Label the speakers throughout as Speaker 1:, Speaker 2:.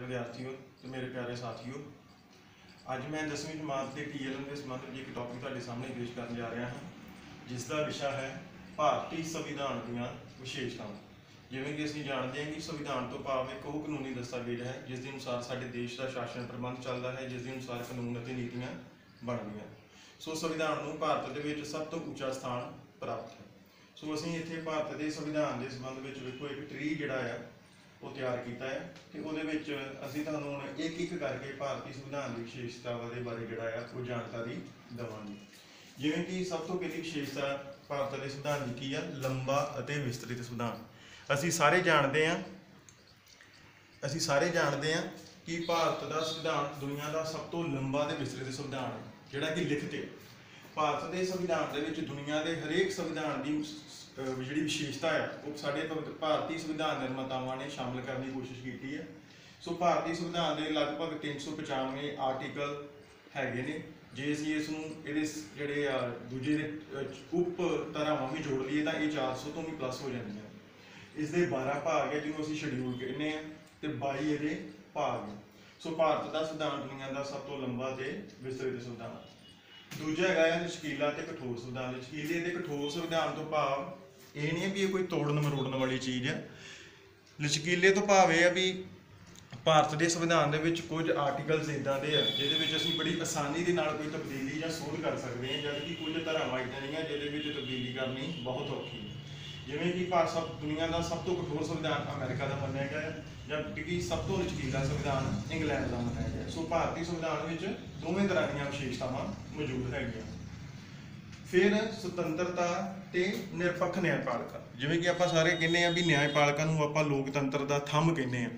Speaker 1: विद्यार्थियों तो मेरे प्यारे साथियों, अज मैं 10वीं जमात के TLM के संबंध में एक टॉपिक तुहाडे सामने पेश करने जा रहा हाँ, जिसका विषय है भारतीय संविधान दीआं विशेषतावां। जिवें कि असीं जानते हैं कि संविधान तो भाव एक वो कानूनी दस्तावेज है जिसके अनुसार साडे देश का शासन प्रबंध चलता है, जिसके अनुसार कानून और नीतियां बनदियां। सो संविधान नूं भारत दे विच सब तो ऊँचा स्थान प्राप्त है। सो असीं इत्थे भारत के संविधान के संबंध में वेखो एक ट्री जिहड़ा है वो तैयार किया है कि उहदे विच असीं तुहानूं हुण एक एक करके भारतीय संविधान की विशेषतावां के बारे जिहड़ा है वो जानकारी देवांगे। जिवें कि सब तो पहली विशेषता भारत के संविधान की की है, लंबा अते विस्तृत संविधान। असीं सारे जानते हैं कि भारत का संविधान दुनिया का सब तो लंबा ते विस्तृत संविधान है जिहड़ा कि लिखित है। भारत के संविधान के विच दुनिया के हरेक संविधान की जिहड़ी विशेषता है वो साडे भारतीय संविधान निर्मातावां ने शामिल करने की कोशिश की है। सो भारतीय संविधान के लगभग 395 आर्टिकल हैगे ने। जे असीं इसनूं इहदे जिहड़े दूजे उप धारावां भी जोड़ लईए तां ये 400 तो भी प्लस हो जांदियां। इसके 12 भाग है जिन्होंने असीं शेड्यूल कहने हैं तो 22 इहदे भाग हैं। सो भारत का संविधान दुनिया का सब तो लंबा ते विस्तृत संविधान। दूजा है लचकीला ते कठोर संविधान। लचकीले ते कठोर संविधान तो भाव ये नहीं है भी ये कोई तोड़न मरोड़न वाली चीज़ है। लचकीले तो भाव यह है भी भारत के संविधान के कुछ आर्टिकल्स इदां दे है जिहदे असीं बड़ी आसानी के नाल कोई तब्दीली या सोध कर सकते हैं, जबकि कुछ धारावां इदां दीयां जिहदे तब्दीली करनी बहुत औखी है। जिवें कि सब दुनिया का सब तो कठोर संविधान अमेरिका का मन्निया गया है, जबकि सब तो लचकीला संविधान इंग्लैंड का मन्निया गया। सो भारतीय संविधान में दोवें तरह दी विशेषतावां मौजूद है। फिर सुतंत्रता ते निरपक्ष न्यायपालिका। जिवें कि आपां सारे कहने भी न्यायपालिका नूं आपां लोकतंत्र का थंब कहने हैं।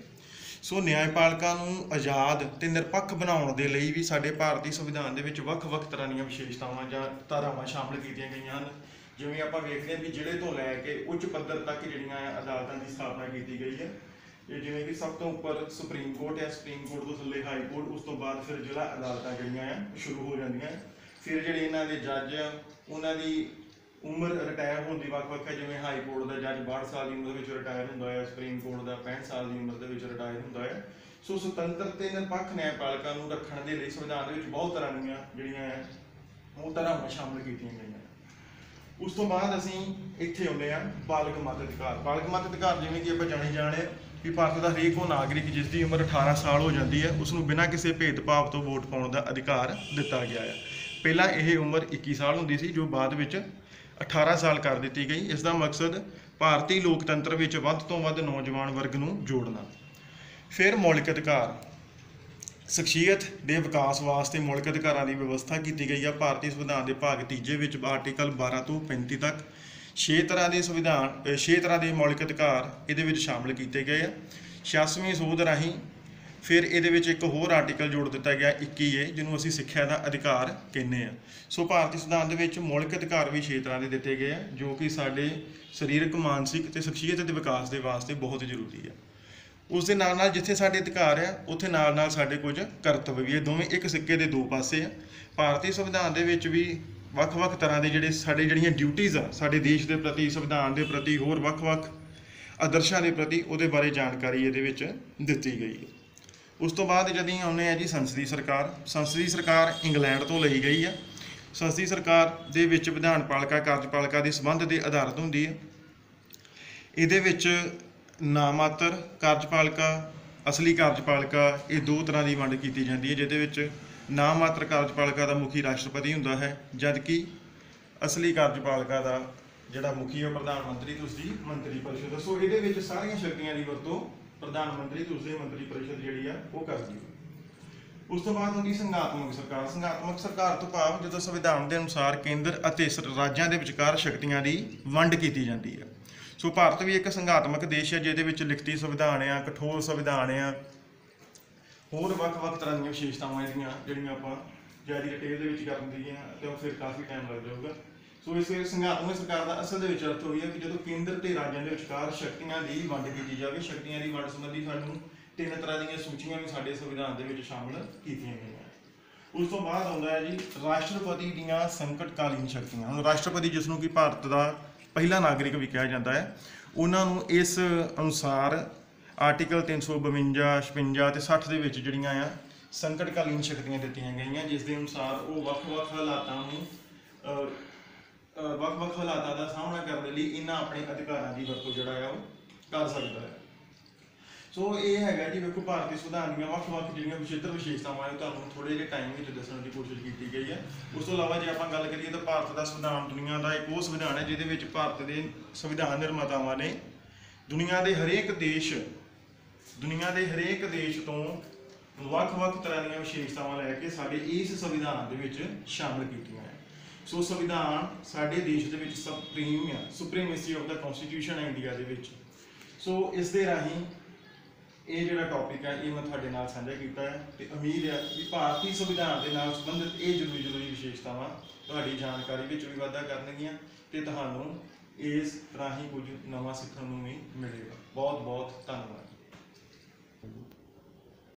Speaker 1: सो न्यायपालिका नूं आज़ाद ते निरपक्ष बनाउण दे लई भी साडे भारतीय संविधान दे विच वख-वख तरह दी विशेषतावां जां धारावां शामिल कीतियां गईयां हन। जिवें आपां वेखदे भी जिले तो लैके उच्च पद्धर तक जिहड़ियां अदालतां की स्थापना की गई है। ये जिवें कि सब तो उपर सुप्रीम कोर्ट है, सुप्रीम कोर्ट तो थल्ले हाई कोर्ट, उस तो बाद फिर जिला अदालतां जिहड़ियां शुरू हो जांदियां। फिर जिहड़े इन्हां दे जज उन्हां दी उम्र रिटायर होने की वक्-वक् है। जिवें हाई कोर्ट का जज 62 साल की उम्र में रिटायर होंदा है, सुप्रीम कोर्ट का 65 साल की उम्र में रिटायर होंदा है। सो सुतंत्र ते निरपक्ष न्यायपालिका नूं रखण दे लई संविधान दे विच बहुत तरह दीयां जिहड़ियां है वो धारावां शामिल कीतियां गईयां। उस तो बाद असीं इत्थे आउंदे आ बालग मत अधिकार। बालग मत अधिकार जिवें कि आपां जाणे कि भारत का हरेक वो नागरिक जिसकी उम्र 18 साल हो जाती है उसनूं बिना किसी भेदभाव तो वोट पाउण का अधिकार दिता गया है। पहला यह उम्र 21 साल होंदी सी जो बाद विच 18 साल कर दी गई। इसका मकसद भारतीय लोकतंत्र विच वध तो वध नौजवान वर्ग नूं जोड़ना। फिर मौलिक अधिकार, शख्सियत के विकास वास्ते मौलिक अधिकारों की व्यवस्था की गई है। भारतीय संविधान के भाग तीजे विच आर्टिकल 12 तो 35 तक 6 तरह के संविधान 6 तरह के मौलिक अधिकार ये शामिल किए गए हैं। 86वीं सोध राही फिर ये एक होर आर्टिकल जोड़ दिता गया 21 है जिन्होंने असीं सिक्ख्या का अधिकार कहने हैं। सो भारतीय संविधान के मौलिक अधिकार भी 6 तरह के दिते गए हैं जो कि साडे सरीरक, मानसिक ते शख्सियत के विकास के वास्ते बहुत जरूरी है। उस दे नाल नाल जिथे साडे अधिकार है उत्थे नाल नाल साडे कुछ करतव्य भी है। दोवें एक सिक्के के दो पासे हैं। भारतीय संविधान के भी वक्-वक् तरह के जिहड़े साडे जिहड़ियां ड्यूटीज़ आ साडे देश के प्रति, संविधान के प्रति, होर वक्-वक् आदर्शों के प्रति उहदे बारे जानकारी इहदे विच दित्ती गई है। उस तो बाद जदों आउने हैं जी संसदीय सरकार। संसदीय सरकार इंग्लैंड तो ली गई है। संसदीय सरकार दे विच विधानपालिका कार्यपालिका के संबंध के आधारित होंदी है। ये नामात्र कार्यपालिका, असली कार्यपालिका, ये 2 तरह की वंड की जाती है। जिहदे नामात्र कार्यपालिका का मुखी राष्ट्रपति होंदा है, जबकि असली कार्यपालिका का जिहड़ा मुखी है प्रधानमंत्री तो उसकी मंत्री परिषद। सो ये सारिया शक्तियां की वरतों प्रधानमंत्री तो उसकी मंत्री परिषद जी है वो करती है। उस तो बाद होगी संघात्मक सरकार। संघात्मक सरकार तो भाव जो संविधान के अनुसार केंद्र और राज्यों के विचकार शक्तियों की वंड की जाती है। सो भारत भी एक संघात्मक देश है जिहदे लिखती संविधान आ, कठोर संविधान आ, होर वक्-वक् तरह दी विशेषतावां जिहड़ियां आपां ज़्यादा डिटेल दे विच करन तो फिर काफ़ी टाइम लग जाऊगा। सो इस संघात्मक सरकार का असल दे विच अर्थ होई है कि जो केंद्र ते राज्यों के विचकार शक्तियां की वंड की जाए। शक्तियां की वंड संबंधी सानूं 3 तरह दी सूचियां भी साडे संविधान दे विच शामिल कीतियां गईयां। उस तो बाद आउंदा है जी राष्ट्रपति दीयां संकटकालीन शक्तियां। हुण राष्ट्रपति जिसनूं कि भारत का पहला नागरिक भी कहा जाता है, उन्होंने इस अनुसार ਆਰਟੀਕਲ 352 56 ਤੇ 60 ਦੇ ਵਿੱਚ ਜਿਹੜੀਆਂ ਆ ਸੰਕਟਕਾਲੀਨ ਸ਼ਕਤੀਆਂ ਦਿੱਤੀਆਂ ਗਈਆਂ, ਜਿਸ ਦੇ ਅਨੁਸਾਰ ਉਹ ਵੱਖ-ਵੱਖ ਹਾਲਾਤਾਂ ਨੂੰ ਵੱਖ-ਵੱਖ ਹਾਲਾਤਾਂ ਦਾ ਸਾਹਮਣਾ ਕਰਨ ਦੇ ਲਈ ਇਹਨਾਂ ਆਪਣੇ ਅਧਿਕਾਰਾਂ ਦੀ ਵਰਤੋਂ ਜਿਹੜਾ ਆ ਉਹ ਕਰ ਸਕਦਾ ਹੈ। ਸੋ ਇਹ ਹੈਗਾ ਜੀ, ਵੇਖੋ ਭਾਰਤੀ ਸੰਵਿਧਾਨ ਦੀਆਂ ਵੱਖ-ਵੱਖ ਜਿਹੜੀਆਂ ਵਿਸ਼ੇਤਰ ਵਿਸ਼ੇਸ਼ਤਾਵਾਂ ਹੈ ਤੁਹਾਨੂੰ ਥੋੜੇ ਜਿਹੇ ਟਾਈਮ ਵਿੱਚ ਦੱਸਣ ਦੀ ਕੋਸ਼ਿਸ਼ ਕੀਤੀ ਗਈ ਹੈ। ਉਸ ਤੋਂ ਇਲਾਵਾ ਜੇ ਆਪਾਂ ਗੱਲ ਕਰੀਏ ਤਾਂ ਭਾਰਤ ਦਾ ਸੰਵਿਧਾਨ ਦੁਨੀਆ ਦਾ ਇੱਕ ਉਹ ਸੰਵਿਧਾਨ ਹੈ ਜਿਹਦੇ ਵਿੱਚ ਭਾਰਤ ਦੇ ਸੰਵਿਧਾਨ ਨਿਰਮਾਤਾਵਾਂ ਨੇ ਦੁਨੀਆ ਦੇ ਹਰੇਕ ਦੇਸ਼ ਤੋਂ ਵੱਖ-ਵੱਖ ਤਰ੍ਹਾਂ ਦੀਆਂ ਵਿਸ਼ੇਸ਼ਤਾਵਾਂ ਲੈ ਕੇ ਸਾਡੇ ਇਸ ਸੰਵਿਧਾਨ ਦੇ ਵਿੱਚ ਸ਼ਾਮਲ ਕੀਤੀਆਂ ਹੈ। ਸੋ ਸੰਵਿਧਾਨ ਸਾਡੇ ਦੇਸ਼ ਦੇ ਵਿੱਚ ਸੁਪਰੀਮ ਆ, ਸੁਪਰੀਮੇਸੀ ਆਫ ਦਾ ਕਨਸਟੀਟਿਊਸ਼ਨ ਹੈ ਇੰਡੀਆ ਦੇ ਵਿੱਚ। ਸੋ ਇਸ ਦੇ ਰਾਹੀਂ ਇਹ ਜਿਹੜਾ ਟੌਪਿਕ ਹੈ ਇਹ ਮੈਂ ਤੁਹਾਡੇ ਨਾਲ ਸਾਂਝਾ ਕੀਤਾ ਹੈ ਤੇ ਉਮੀਦ ਹੈ ਕਿ ਭਾਰਤੀ ਸੰਵਿਧਾਨ ਦੇ ਨਾਲ ਸੰਬੰਧਿਤ ਇਹ ਜ਼ਰੂਰੀ ਵਿਸ਼ੇਸ਼ਤਾਵਾਂ ਤੁਹਾਡੀ ਜਾਣਕਾਰੀ ਵਿੱਚ ਵੀ ਵਾਧਾ ਕਰਨਗੀਆਂ ਤੇ ਤੁਹਾਨੂੰ ਇਸ ਤਰ੍ਹਾਂ ਹੀ ਕੁਝ ਨਵਾਂ ਸਿੱਖਣ ਨੂੰ ਵੀ ਮਿਲੇਗਾ। ਬਹੁਤ ਬਹੁਤ ਧੰਨਵਾਦ।